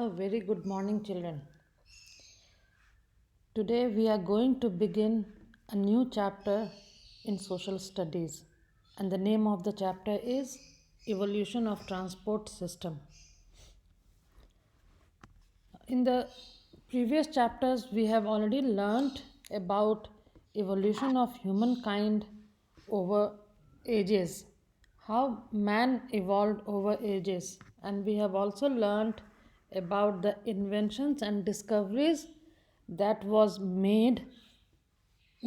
A very good morning, children. Today we are going to begin a new chapter in social studies, and the name of the chapter is Evolution of Transport System. In the previous chapters, we have already learnt about evolution of humankind over ages, how man evolved over ages, and we have also learnt about the inventions and discoveries that was made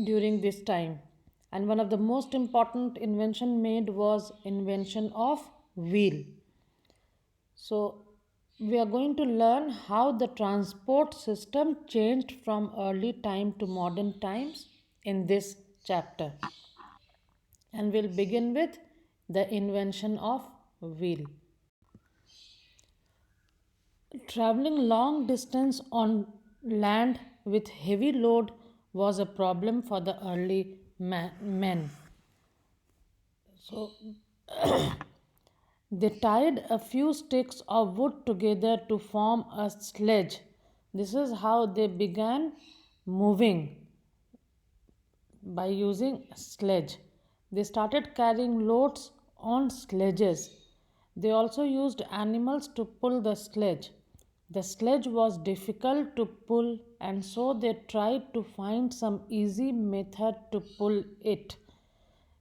during this time. And one of the most important invention made was invention of wheel. So, we are going to learn how the transport system changed from early time to modern times in this chapter. And we'll begin with the invention of wheel. Traveling long distance on land with heavy load was a problem for the early men. So they tied a few sticks of wood together to form a sledge. This is how they began moving by using sledge. They started carrying loads on sledges. They also used animals to pull the sledge. The sledge was difficult to pull, and so they tried to find some easy method to pull it.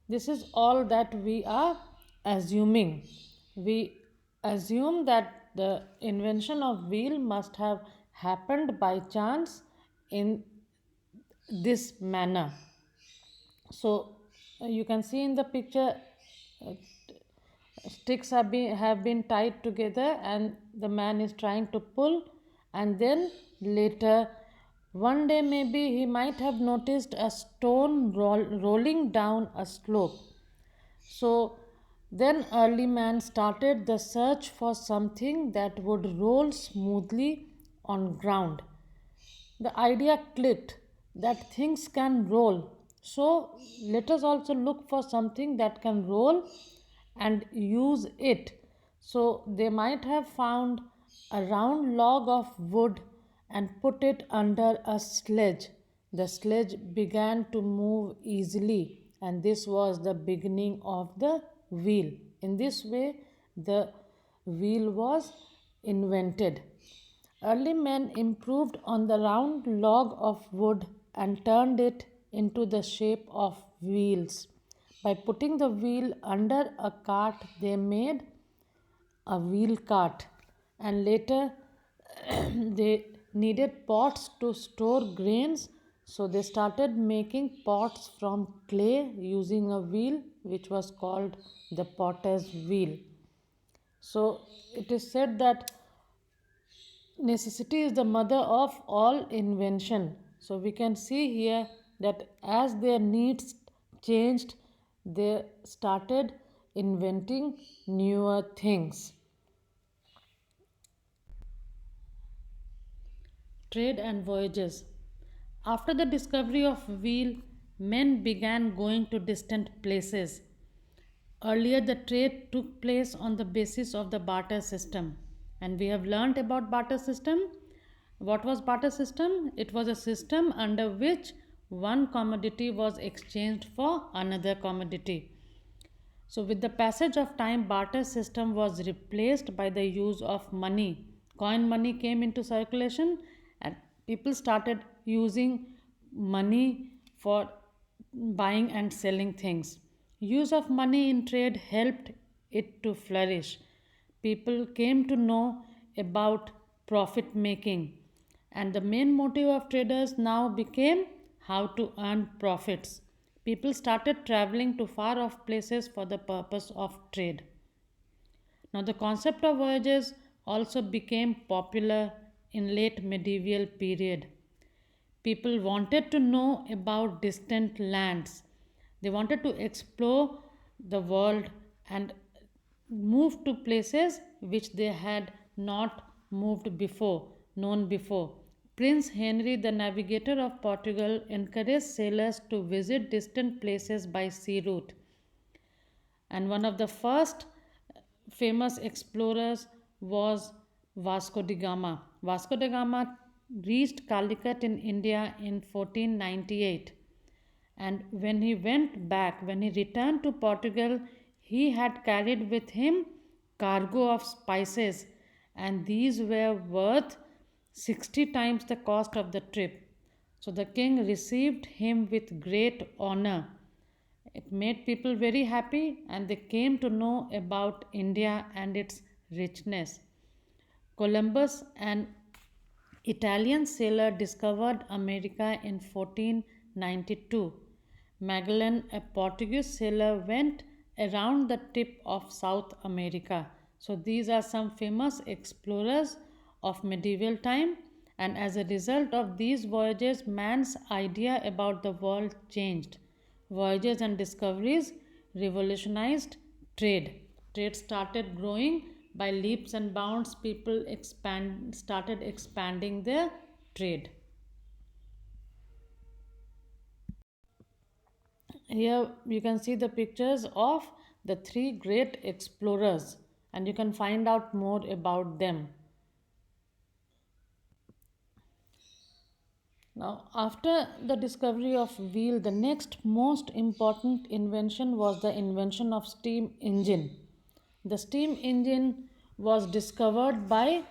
This is all that we are assuming. We assume that the invention of wheel must have happened by chance in this manner. So you can see in the picture, uh, sticks have been tied together, and the man is trying to pull. And then later, one day maybe he might have noticed a stone rolling down a slope. So then early man started the search for something that would roll smoothly on ground. The idea clicked that things can roll. So let us also look for something that can roll and use it. So they might have found a round log of wood and put it under a sledge. The sledge began to move easily, and this was the beginning of the wheel. In this way, the wheel was invented. Early men improved on the round log of wood and turned it into the shape of wheels. By putting the wheel under a cart, they made a wheel cart, and later they needed pots to store grains, so they started making pots from clay using a wheel which was called the potter's wheel. So it is said that necessity is the mother of all invention. So we can see here that as their needs changed, they started inventing newer things. Trade and voyages. After the discovery of wheel, men began going to distant places. Earlier, the trade took place on the basis of the barter system, and we have learnt about barter system. What was barter system? It was a system under which one commodity was exchanged for another commodity. So, with the passage of time, barter system was replaced by the use of money. Coin money came into circulation, and people started using money for buying and selling things. Use of money in trade helped it to flourish. People came to know about profit making, and the main motive of traders now became how to earn profits. People started traveling to far off places for the purpose of trade. Now, the concept of voyages also became popular in late medieval period. People wanted to know about distant lands. They wanted to explore the world and move to places which they had not moved before, known before. Prince Henry, the navigator of Portugal, encouraged sailors to visit distant places by sea route. And one of the first famous explorers was Vasco da Gama. Vasco da Gama reached Calicut in India in 1498. And when he returned to Portugal, he had carried with him cargo of spices, and these were worth 60 times the cost of the trip. So the king received him with great honor. It made people very happy, and they came to know about India and its richness. Columbus, an Italian sailor, discovered America in 1492. Magellan, a Portuguese sailor, went around the tip of South America. So these are some famous explorers of medieval time, and as a result of these voyages, man's idea about the world changed. Voyages and discoveries revolutionized trade. Trade started growing by leaps and bounds. People started expanding their trade. Here you can see the pictures of the three great explorers, and you can find out more about them. Now, after the discovery of wheel, the next most important invention was the invention of steam engine. The steam engine was discovered by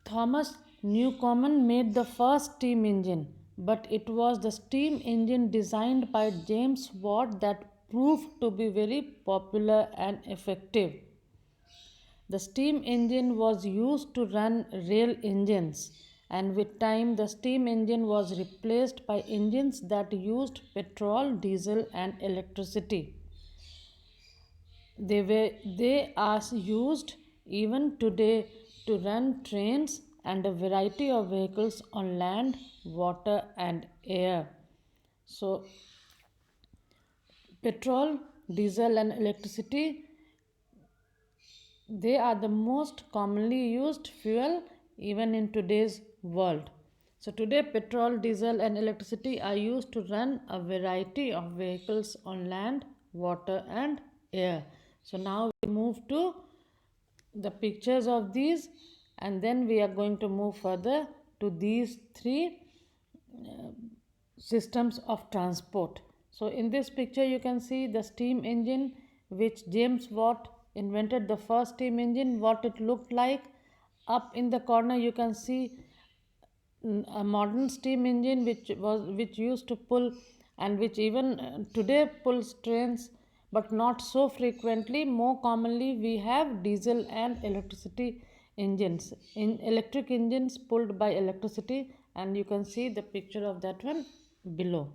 Thomas Newcomen made the first steam engine, but it was the steam engine designed by James Watt that proved to be very popular and effective. The steam engine was used to run rail engines, and with time, the steam engine was replaced by engines that used petrol, diesel, and electricity. They are used even today to run trains and a variety of vehicles on land, water, and air. So, petrol, diesel, and electricity, they are the most commonly used fuel even in today's world. So today petrol, diesel, and electricity are used to run a variety of vehicles on land, water, and air. So now we move to the pictures of these, and then we are going to move further to these three systems of transport. So in this picture you can see the steam engine which James Watt invented, the first steam engine, what it looked like. Up in the corner you can see a modern steam engine which used to pull, and which even today pulls trains, but not so frequently. More commonly we have diesel and electricity engines, in electric engines pulled by electricity, and you can see the picture of that one below.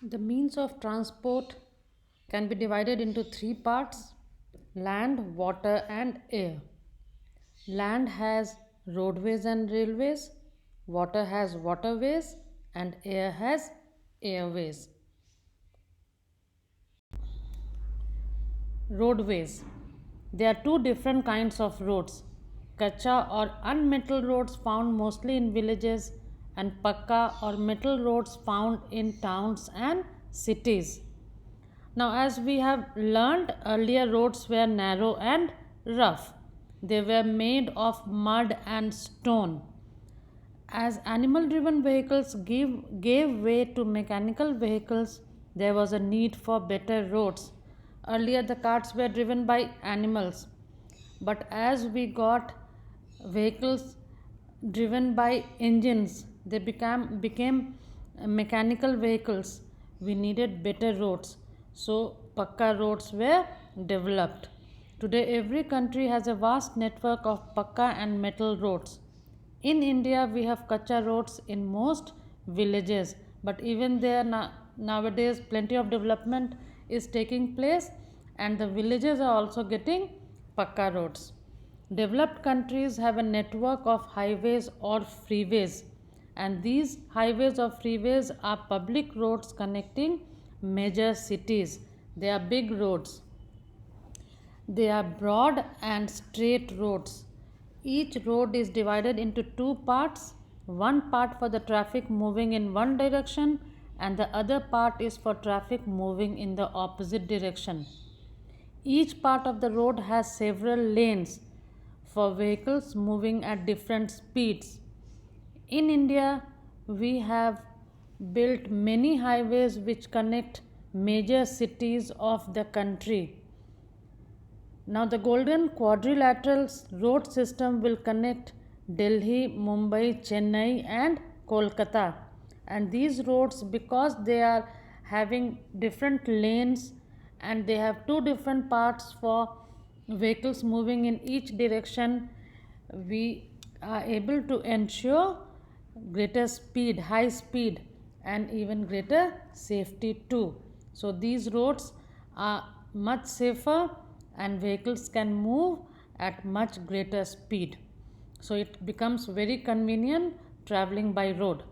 The means of transport can be divided into three parts: land, water, and air. Land has roadways and railways, water has waterways, and air has airways. Roadways. There are two different kinds of roads: kacha or unmetal roads found mostly in villages, and pakka or metal roads found in towns and cities. Now, as we have learned earlier, roads were narrow and rough. They were made of mud and stone. As animal driven vehicles gave way to mechanical vehicles, there was a need for better roads. Earlier, the carts were driven by animals, but as we got vehicles driven by engines, they became mechanical vehicles. We needed better roads, so Pakka roads were developed. Today, every country has a vast network of Pakka and metal roads. In India, we have kacha roads in most villages, but even there nowadays plenty of development is taking place, and the villages are also getting pakka roads. Developed countries have a network of highways or freeways, and these highways or freeways are public roads connecting major cities. They are big roads. They are broad and straight roads. Each road is divided into two parts: one part for the traffic moving in one direction, and the other part is for traffic moving in the opposite direction. Each part of the road has several lanes for vehicles moving at different speeds. In India, we have built many highways which connect major cities of the country. Now, the Golden Quadrilateral road system will connect Delhi, Mumbai, Chennai, and Kolkata. And these roads, because they are having different lanes and they have two different parts for vehicles moving in each direction, we are able to ensure greater speed, high speed, and even greater safety too. So, these roads are much safer and vehicles can move at much greater speed. So, it becomes very convenient traveling by road.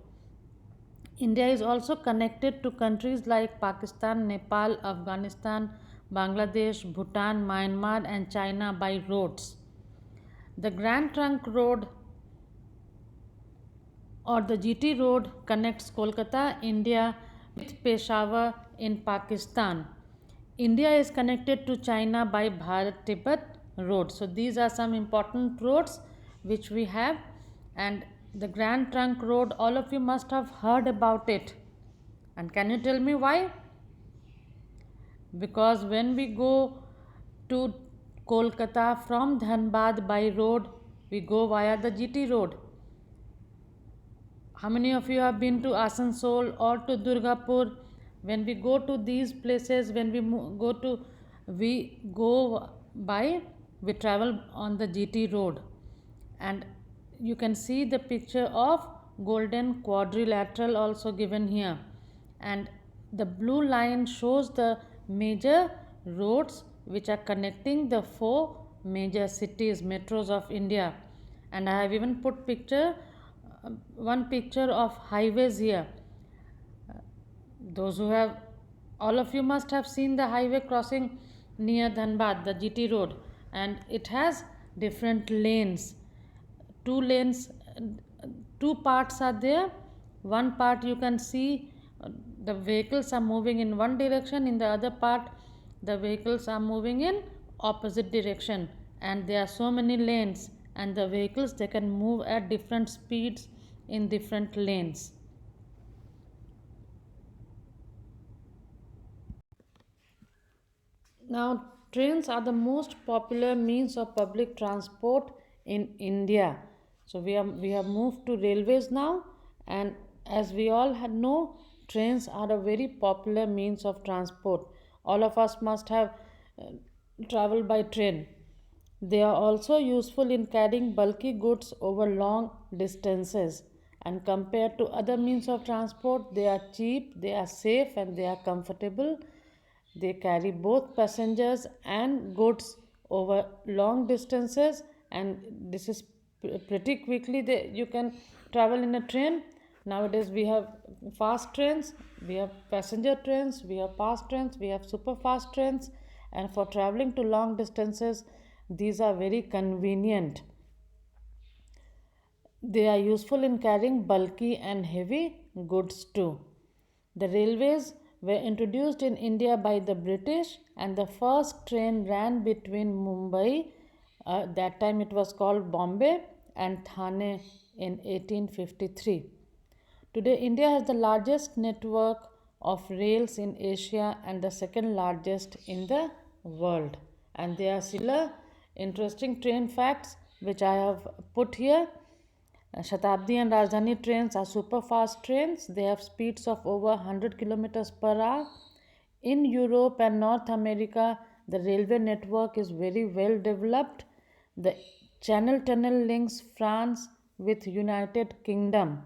India is also connected to countries like Pakistan, Nepal, Afghanistan, Bangladesh, Bhutan, Myanmar, and China by roads. The Grand Trunk Road or the GT Road connects Kolkata, India with Peshawar in Pakistan. India is connected to China by Bharat Tibet Road. So, these are some important roads which we have, and the Grand Trunk Road, all of you must have heard about it. And can you tell me why? Because when we go to Kolkata from Dhanbad by road, we go via the GT Road. How many of you have been to Asansol or to Durgapur? When we go to these places, when we we go by, we travel on the GT road, and you can see the picture of Golden Quadrilateral also given here, and the blue line shows the major roads which are connecting the four major cities, metros of India, and I have even put one picture of highways here. Those who have, all of you must have seen the highway crossing near Dhanbad, the GT road, and it has different lanes. Two lanes, two parts are there. One part you can see the vehicles are moving in one direction, in the other part the vehicles are moving in opposite direction, and there are so many lanes, and the vehicles they can move at different speeds in different lanes. Now, trains are the most popular means of public transport in India. So we have moved to railways now, and as we all know, trains are a very popular means of transport. All of us must have uh, traveled by train. They are also useful in carrying bulky goods over long distances. And compared to other means of transport, they are cheap, they are safe, and they are comfortable. They carry both passengers and goods over long distances, and this is pretty quickly. You can travel in a train. Nowadays, we have fast trains, we have passenger trains, we have fast trains, we have super fast trains, and for traveling to long distances, these are very convenient. They are useful in carrying bulky and heavy goods too. The railways were introduced in India by the British, and the first train ran between Mumbai, that time it was called Bombay, and Thane in 1853. Today, India has the largest network of rails in Asia and the second largest in the world. And there are similar interesting train facts which I have put here. Shatabdi and Rajdhani trains are super fast trains. They have speeds of over 100 kilometers per hour. In Europe and North America, the railway network is very well developed. The Channel Tunnel links France with United Kingdom.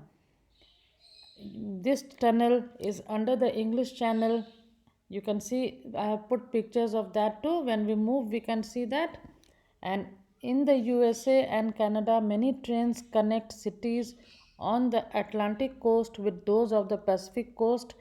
This tunnel is under the English Channel. You can see I have put pictures of that too. When we move, we can see that. And in the USA and Canada, many trains connect cities on the Atlantic coast with those of the Pacific coast.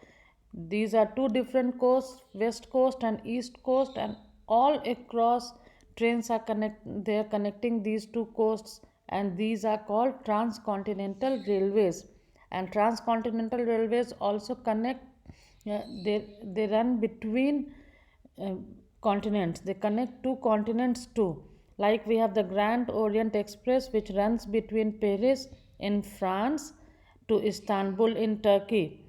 These are two different coasts, west coast and east coast, and all across trains are they are connecting these two coasts, and these are called transcontinental railways. And transcontinental railways also connect, they run between uh, continents. They connect two continents too. Like we have the Grand Orient Express, which runs between Paris in France to Istanbul in Turkey.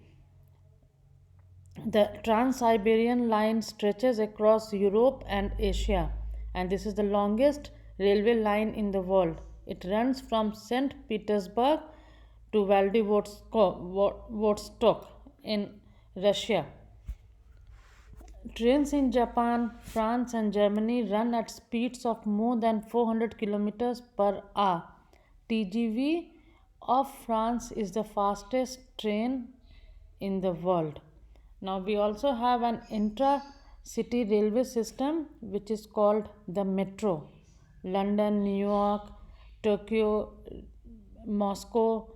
The Trans Siberian line stretches across Europe and Asia, and this is the longest railway line in the world. It runs from St. Petersburg to Vladivostok in Russia. Trains in Japan, France, and Germany run at speeds of more than 400 kilometers per hour. TGV of France is the fastest train in the world. Now, we also have an intra city railway system which is called the metro. London, New York, Tokyo, Moscow,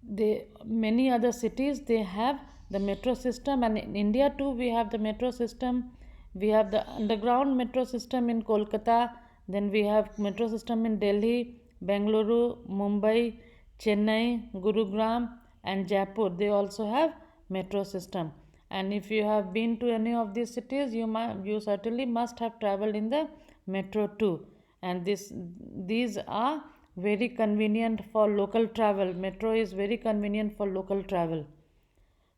they many other cities they have the metro system, and in India too we have the metro system. We have the underground metro system in Kolkata, then we have metro system in Delhi, Bengaluru, Mumbai, Chennai, Gurugram, and Jaipur. They also have metro system, and if you have been to any of these cities, you certainly must have traveled in the metro too. And these are very convenient for local travel. Metro is very convenient for local travel.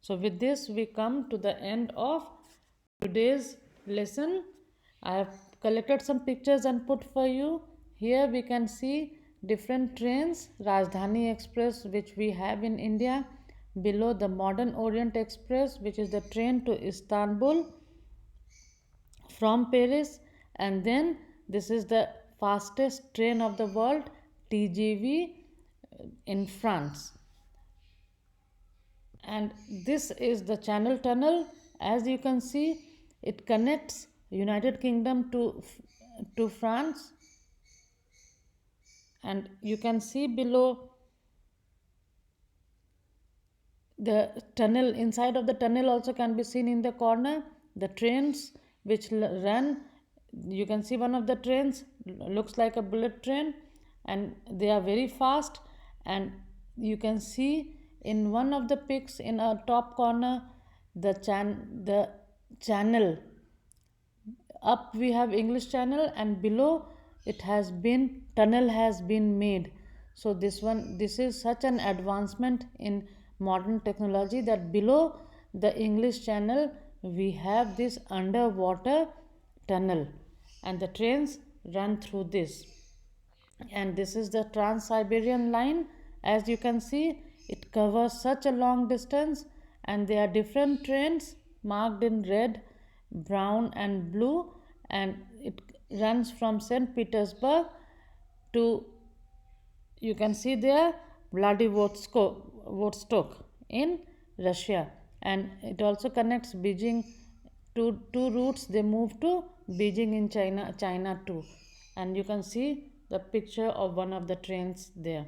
So with this we come to the end of today's lesson. I have collected some pictures and put for you. Here we can see different trains. Rajdhani Express, which we have in India. Below, the Modern Orient Express, which is the train to Istanbul from Paris. And then this is the fastest train of the world, TGV, in France. And this is the Channel Tunnel. As you can see, it connects United Kingdom to France, and you can see below the tunnel. Inside of the tunnel also can be seen in the corner the trains which run. You can see one of the trains looks like a bullet train, and they are very fast. And you can see in one of the pics in a top corner the channel. Up we have English Channel, and below it has been tunnel has been made. So this is such an advancement in modern technology that below the English Channel we have this underwater tunnel, and the trains run through this. And this is the Trans Siberian line. As you can see, it covers such a long distance, and there are different trains marked in red, brown, and blue, and it runs from St. Petersburg to, you can see there, Vladivostok in Russia. And it also connects Beijing to two routes. They move to Beijing in China too. And you can see the picture of one of the trains there.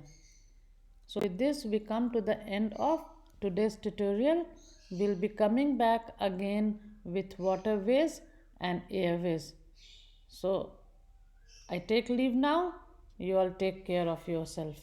So with this we come to the end of today's tutorial. We'll be coming back again with waterways and airways. So I take leave now. You all take care of yourself.